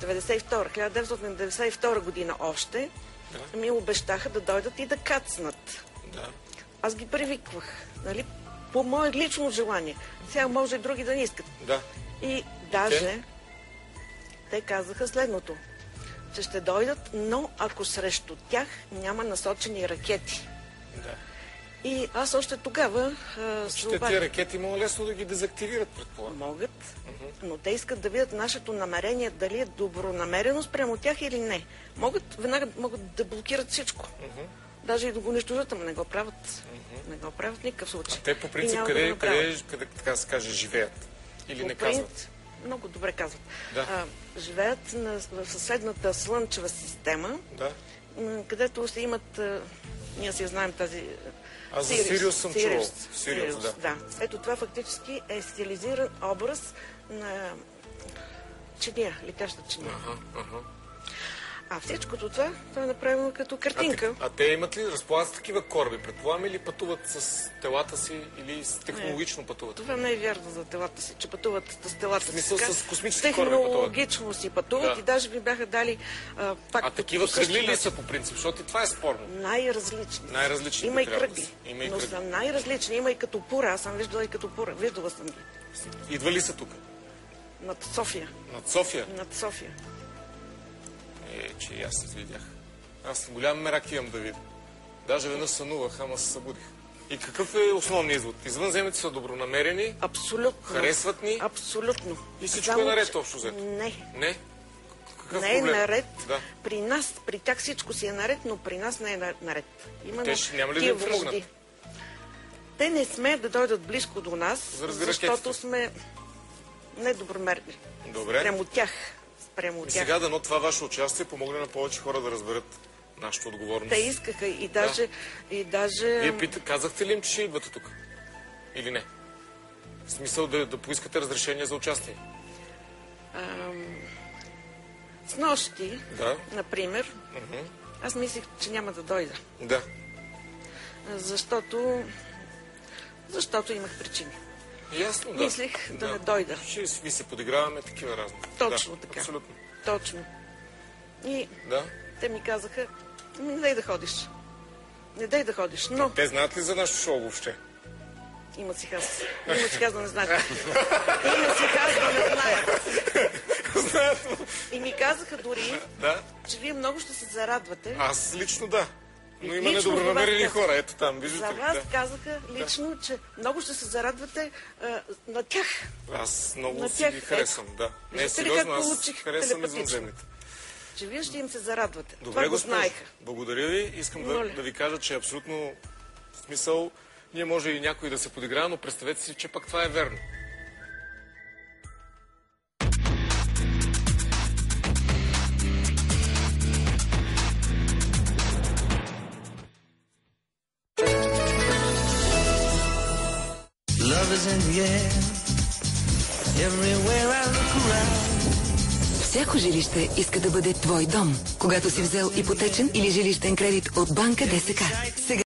1992 година още, ми обещаха да дойдат и да кацнат. Да. Аз ги привиквах, нали? По мое лично желание. Сега може и други да не искат. Да. И даже те казаха следното, че ще дойдат, но ако срещу тях няма насочени ракети. Да. И аз още тогава Тези ракети могат лесно да ги дезактивират, предполагам. Могат, но те искат да видят нашето намерение, дали е добронамерено спрямо тях или не. Веднага могат да блокират всичко. Даже и да го унищожат, ама не го правят. Не го правят в никакъв случай. А те по принцип къде така се каже, живеят? Или не казват? Много добре казват. Да. Живеят в съседната слънчева система, където се имат... Ние си знаем тази... Аз за Сириус съм чувал. Сириус, да. Ето това фактически е стилизиран образ на чиния, летяща чиния. А всичкото това е направено като картинка. А те имат ли, разполагат с такива кораби? Предполагам или пътуват с телата си или технологично пътуват? Това не е вярно за телата си, че пътуват с телата си. В смисъл с космически кораби пътуват? Технологично си пътуват и даже ми бяха дали пак... А такива кръгли ли са по принцип? Защото и това е спорно. Най-различни. Най-различни. Има и кръгли. Но са най-различни. Има и като пура. Аз съм виждала и като пура. Виждала съм ги. Идва ли са тук? Над София. Над София? Над София. Че и аз видях. Аз голям мерак имам да видя. Даже веднъж сънувах, ама се събудих. И какъв е основният извод? Извънземните са добронамерени? Абсолютно. Харесват ни? Абсолютно. И всичко е наред общо взето? Не. Не? Какъв не проблем? Е наред. Да. При нас, при тях всичко си е наред, но при нас не е наред. Те ще няма ли да им помогнат? Те не смеят да дойдат близко до нас, защото сме недобромерни. Добре. Прямо тях. И сега дано това ваше участие помогне на повече хора да разберат нашата отговорност. Те искаха и даже... Вие казахте ли им, че ще идвате тук? Или не? В смисъл да поискате разрешение за участие? С нощи, например, аз мислих, че няма да дойда. Да. Защото имах причини. Ясно, да. Мислих да не дойда. Ще ви се подиграваме такива разни. Точно така. Абсолютно. Точно. И те ми казаха, не дай да ходиш. Не дай да ходиш, но... Те знаят ли за нашето шоу въобще? Имат си хаз. Имат си хаз да не знаят. Имат си хаз да не знаят. И ми казаха дори, че вие много ще се зарадвате. Аз лично да. Но има недобронамерени хора, ето там, виждате ли? За вас казаха лично, че много ще се зарадвате на тях. Аз много си ги харесвам, да. Не, сериозно, аз харесвам извънземните. Че вие ще им се зарадвате. Добре, госпожо. Благодаря ви. Искам да ви кажа, че абсолютно в смисъл, ние може и някой да се подиграва, но представете си, че пък това е верно. Всяко жилище иска да бъде твой дом. Когато си взел ипотечен или жилищен кредит от банка ДСК. Сега